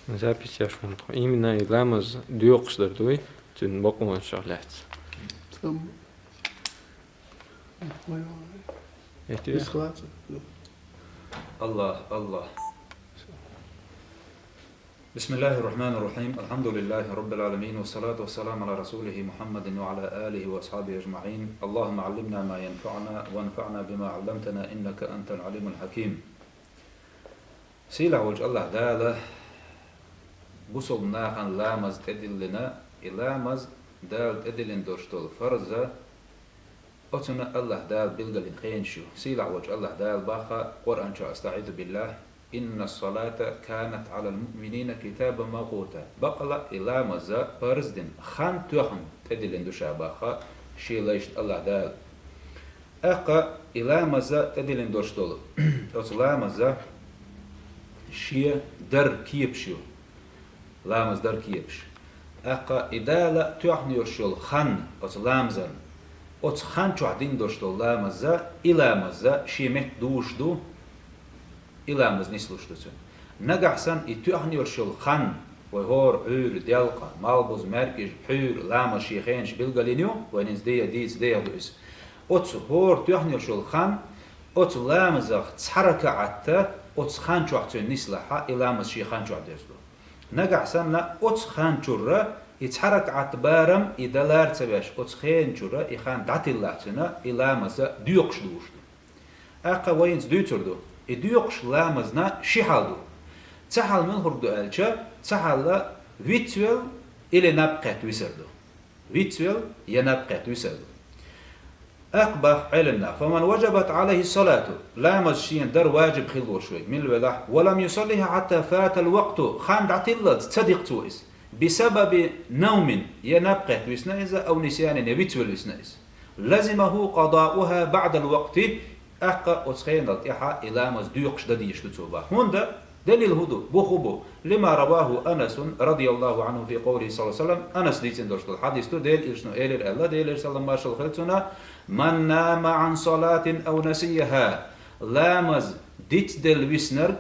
Запись я шумно. Именно и ламаз дюкшдер дуй, тюн бокуман шарлец. الله بسم الله الرحمن الرحيم الحمد لله رب العالمين والصلاة والسلام على رسوله محمد وعلى آله وأصحابه أجمعين اللهم علمنا ما ينفعنا وانفعنا بما علمتنا إنك أنت العليم الحكيم سيلا وجه الله داله بصلنا عن لامز تدلنا لامز دال تدلن دوشتول فرزة أتنا الله دال بلغلين خينشو سيلا وجه الله دال باخا قرآن شاء استعيذ بالله إن الصلاة كانت على المؤمنين كتابا موقوتا بقلا لامز فرزدن خان توخن تدلن دوشا باخا شي ليشت الله دال أقا لامز تدلن دوشتول أتلامز شي در كيبشو لامز در كيبش أقا إدالة توحن يرشول خان أتلامزن أت خان توحدين دوشتول لامز إلامز شي مت دوشدو إلامز نسلوشتوسن نجحسن إتوحن يرشول خان وهور حور ديالقا مالبوز مركز حور لامز شيخينش بلغالينيو وينز ديز دوس أت هور توحن يرشول خان أت لامز تحرك عتا أت خان توحتون نسلحا إلامز شيخان توحديرسلو نجحسن لا أت خان تورا يتحرك عتبارم إدلار تباش أت خين تورا إخان داتيلاتنا إلامز ديوقش دوشتو أقا وينز دوتردو إديوقش لامزنا شحالدو تحال من هردو ألشا تحال فيتوال إلى نبقات ويسردو فيتوال ينبقات ويسردو أقبح علمنا فمن وجبت عليه الصلاة لامز شين در واجب خلو شوي من الولاح ولم يصليها حتى فات الوقت خان دعتلت تصدق تويس بسبب نوم ينبقات ويسنائز أو نسيان يفيتوال ويسنائز لزمه قضاؤها بعد الوقت أقا أتخين الإحا إلامز ديوقش دديش لتوبا هوندا دليل هدو بخبو لما رواه أنس رضي الله عنه في قوله صلى الله عليه وسلم أنس ديتين دوشت الحديث تو ديل إرشنو إيلر ألا ديل إرسال الله شل خلتنا من نام عن صلاة أو نسيها لامز ديت دل ويسنرك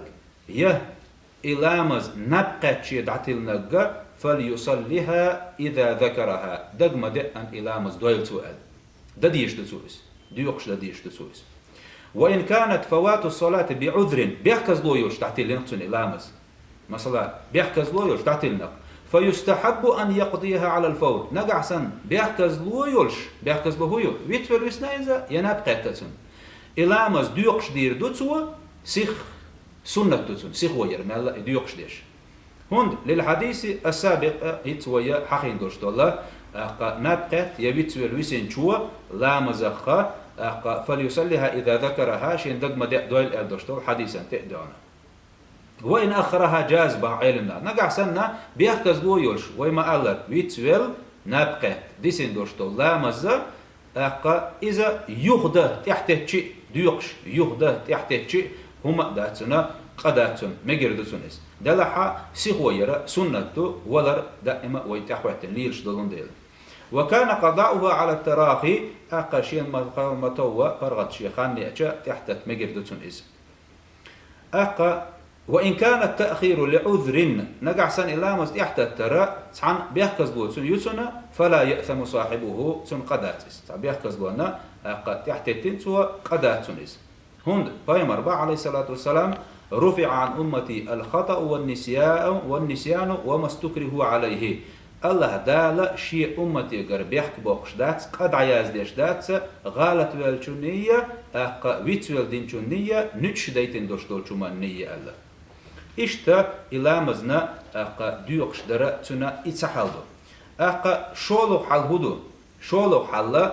يه إلامز نبقت شي دعتل نقا فليصليها إذا ذكرها دقم دقن إلامز دويل سؤال دديش لتويس ديوقش دديش لتويس وإن كانت فوات الصلاة بعذر بيحكز لويوش تعتل نقصن إلامز مثلا بيحكز لويوش تعتل نق فيستحب أن يقضيها على الفور نقع سن بيحكز لويوش بيحكز لهويو ويتفر ويسنايزا يناب قيتتن إلامز ديوقش دير دوتسوا سيخ سنة دوتسن سيخ وير مالا ديوقش ديش هند للحديث السابق هيتويا حقين دوشت الله نابقت يبيتفر ويسن شوا لامزخا فليصليها إذا ذكرها شين دقم دويل أردوشتول حديثا تأدونا وإن أخرها جاز با علمنا نقع سنة بيحكز لو يولش ويما ألر ويتويل نابقه ديسين دوشتول لا مزا إذا يخده تحتتشي ديوقش يخده تحتتشي هما داتنا قداتن مجردتنس دلحا سيخويرا سنته ولر دائما ويتحوات ليلش دلون ديل وكان قضاؤها على التراخي أقاشين متوى فرغت شيخان نيأتشا تحت مجردتن إز وإن كان التأخير لعذر نقع سن إلامز تحت الترى عن بيحكز بوتسن يتسنا فلا يأثم صاحبه سن قداتس بيحكز بونا تحت التنسوى قداتن إز هند بايم 4 عليه الصلاة والسلام رفع عن أمتي الخطأ والنسيان وما استكره عليه الله دالا شيء أمتي قر بيحك بوقش داتس قد عياز ديش داتس غالت والشنية ويتوال دين شنية نتش ديتين دوشتول شمان نية الله إشتا إلامزنا ديوقش درا تنا إتسحالدو شولو حال هدو شولو حال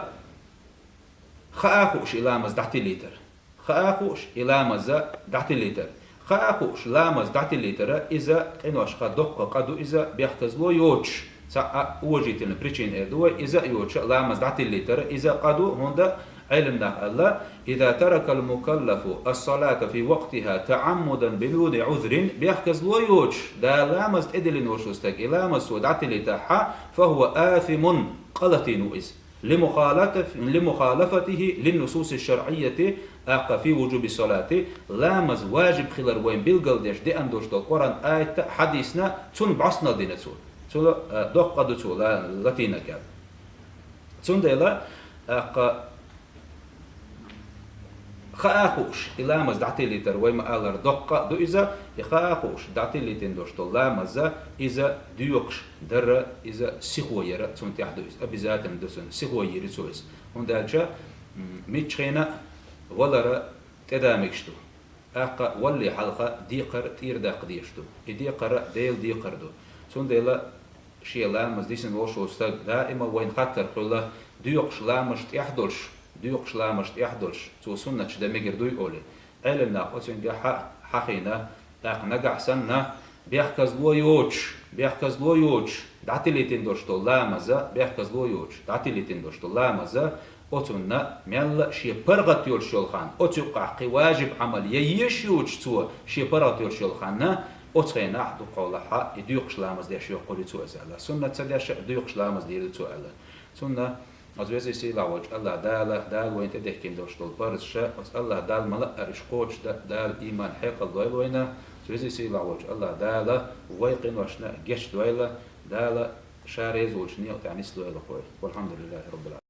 خاخوش إلامز دعتي ليتر خاخوش إلامز دعتي ليتر خاخوش لامز دعتي ليتر إذا إنوش خدوق قدو إذا بيختزلو يوتش وجيتنا بريتشين إردو إذا يوتش لامز دعتي ليتر إذا قدو هندا علمنا الله إذا ترك المكلف الصلاة في وقتها تعمدا بدون عذر بيحكز لو يوتش دا لامز إدلين وشوستك لامز ودعتي لتاحا فهو آثم قلتين إز لمخالفته للنصوص الشرعية أقا في وجوب الصلاة لامز واجب خلال وين بالقل ديش دي أندوش دو القرآن آية حديثنا تون بعصنا دينا تون دقة دو تون لاتينا كاب تون ديلا أقا خاخوش لامز دعتي لتر ويما آلر دقة دو إذا خاخوش دعتي لتين دوش دو لامز إذا ديوقش در إذا سيخويرة تون تحدو إذا أبزاتن دوسن سيخويرة سويس هندالشا ميتشينا ولر تدامكشتو أقا ولي حلقة ديقر تير داق ديشتو ديقر ديل ديقردو سون ديلا شي لامز ديسن وشو استاق دائما وين خطر خلا ديوقش لامش تيحدلش ديوقش لامش تيحدلش تو سنة دمجر دوي أولي علمنا قوتين حقينا أق نقع سنة بيحكز لو يوج دعتي لي تندوشتو لامزا بيحكز لو يوج دعتي لي تندوشتو لامزا أتونا ميلا شيء برغت يرشل خان أتوقع واجب عمل يشيوج تو شيء برغت يرشل خان أتخينا حدو قولها يديوقش لامز ديش يقول تو أزالا سنة تديش يديوقش لامز دير تو ألا سنة أزوجي سي لاوج الله دال وين تديح كين دوشتول برشة الله دال ملا أرش قوش دال إيمان حق الدويل وينا أزوجي سي لاوج الله دال ويقين وشنا جش دويلا دال شاريز وشني وتعنيس دويل قوي والحمد لله رب العالمين.